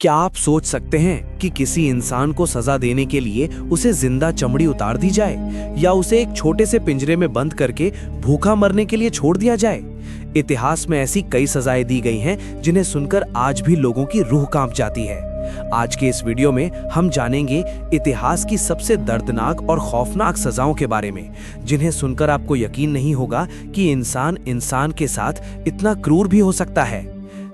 क्या आप सोच सकते हैं कि किसी इंसान को सजा देने के लिए उसे जिंदा चमड़ी उतार दी जाए या उसे एक छोटे से पिंजरे में बंद करके भूखा मरने के लिए छोड़ दिया जाए? इतिहास में ऐसी कई सजाएं दी गई हैं जिन्हें सुनकर आज भी लोगों की रूह कांप जाती है। आज के इस वीडियो में हम जानेंगे इतिहास की सबसे दर्दनाक और खौफनाक सजाओं के बारे में, जिन्हें सुनकर आपको यकीन नहीं होगा कि इंसान इंसान के साथ इतना क्रूर भी हो सकता है।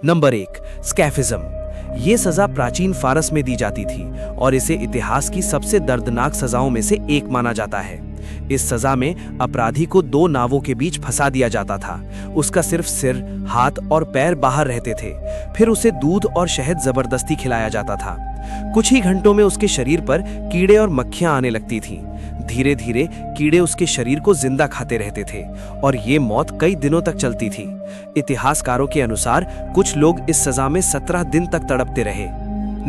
नंबर 1, स्कैफिज्म। ये सजा प्राचीन फारस में दी जाती थी और इसे इतिहास की सबसे दर्दनाक सजाओं में से एक माना जाता है। इस सजा में अपराधी को 2 नावों के बीच फंसा दिया जाता था। उसका सिर्फ सिर, हाथ और पैर बाहर रहते थे। फिर उसे दूध और शहद जबरदस्ती खिलाया जाता था। कुछ ही घंटों में उसके शरीर पर कीड़े और मक्खियां आने लगती थीं। धीरे धीरे कीड़े उसके शरीर को जिंदा खाते रहते थे और ये मौत कई दिनों तक चलती थी। इतिहासकारों के अनुसार कुछ लोग इस सजा में 17 दिन तक तड़पते रहे।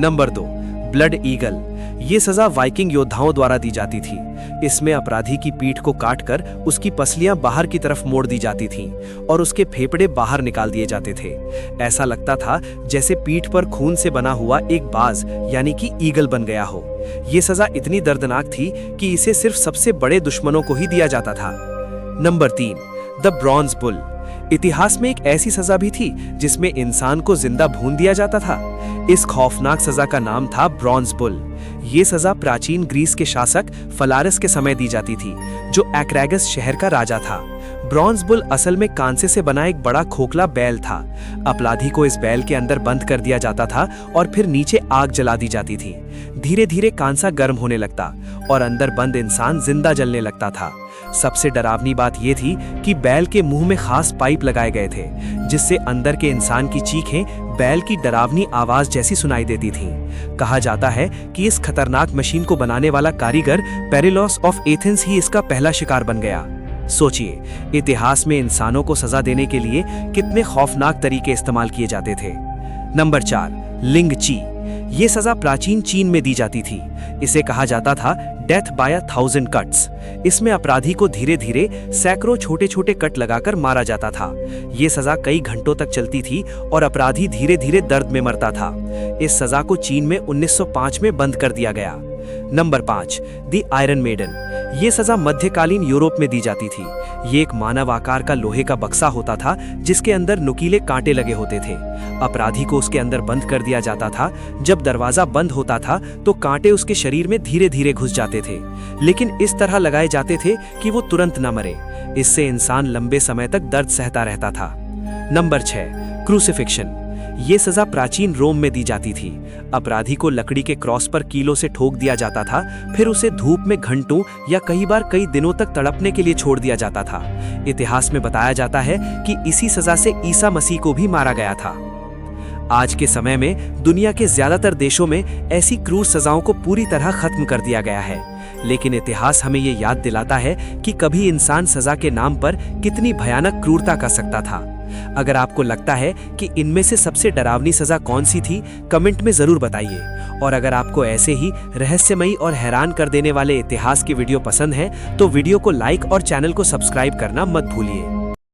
Number 2, blood eagle. ये सजा वाइकिंग योद्धाओं द्वारा दी जाती थी। इसमें अपराधी की पीठ को काटकर उसकी पसलियां बाहर की तरफ मोड़ दी जाती थीं और उसके फेफड़े बाहर निकाल दिए जाते थे। ऐसा लगता था जैसे पीठ पर खून से बना हुआ एक बाज यानी कि ईगल बन गया हो। ये सजा इतनी दर्दनाक थी कि इसे सिर्फ सबसे बड़े दुश्मनों को ही दिया जाता था। Number 3, the bronze bull. इतिहास में एक ऐसी सजा भी थी जिसमें इंसान को जिंदा भून दिया जाता था। इस खौफनाक सजा का नाम था ब्रॉन्ज बुल। ये सजा प्राचीन ग्रीस के शासक फलारस के समय दी जाती थी, जो एक्रेगस शहर का राजा था। ब्रॉन्ज बुल असल में कांसे से बना एक बड़ा खोखला बैल था। अपराधी को इस बैल के अंदर बंद कर दिया जाता था और फिर नीचे आग जला दी जाती थी। धीरे धीरे कांसा गर्म होने लगता और अंदर बंद इंसान जिंदा जलने लगता था। सबसे डरावनी बात यह थी कि बैल के मुंह में खास पाइप लगाए गए थे, जिससे अंदर के इंसान की चीखें बैल की डरावनी आवाज जैसी सुनाई देती थीं। कहा जाता है कि इस खतरनाक मशीन को बनाने वाला कारीगर पेरिलोस ऑफ एथेंस ही इसका पहला शिकार बन गया। सोचिए, इतिहास में इंसानों को सजा देने के लिए कितने खौफनाक तरीके इस्तेमाल किए जाते थे। नंबर 4, लिंग ची। ये सजा प्राचीन चीन में दी जाती थी। इसे कहा जाता था डेथ बाय 1000 कट्स। इसमें अपराधी को धीरे धीरे सैकड़ों छोटे छोटे कट लगाकर मारा जाता था। ये सजा कई घंटों तक चलती थी और अपराधी धीरे धीरे दर्द में मरता था। इस सजा को चीन में 1905 में बंद कर दिया गया। Number 5, the Iron Maiden. ये सजा मध्यकालीन यूरोप में दी जाती थी। ये एक मानव आकार का लोहे का बक्सा होता था जिसके अंदर नुकीले कांटे लगे होते थे। अपराधी को उसके अंदर बंद कर दिया जाता था। जब दरवाजा बंद होता था तो कांटे उसके शरीर में धीरे धीरे घुस जाते थे, लेकिन इस तरह लगाए जाते थे कि वो तुरंत न मरे। इससे इंसान लंबे समय तक दर्द सहता रहता था। Number 6, crucifixion. ये सजा प्राचीन रोम में दी जाती थी। अपराधी को लकड़ी के क्रॉस पर कीलों से ठोक दिया जाता था, फिर उसे धूप में घंटों या कई बार कई दिनों तक तड़पने के लिए छोड़ दिया जाता था। इतिहास में बताया जाता है कि इसी सजा से ईसा मसीह को भी मारा गया था। आज के समय में दुनिया के ज्यादातर देशों में ऐसी क्रूर सजाओं को पूरी तरह खत्म कर दिया गया है, लेकिन इतिहास हमें ये याद दिलाता है कि कभी इंसान सजा के नाम पर कितनी भयानक क्रूरता कर सकता था। अगर आपको लगता है कि इनमें से सबसे डरावनी सजा कौन सी थी, कमेंट में जरूर बताइए। और अगर आपको ऐसे ही रहस्यमयी और हैरान कर देने वाले इतिहास की वीडियो पसंद है तो वीडियो को लाइक और चैनल को सब्सक्राइब करना मत भूलिए।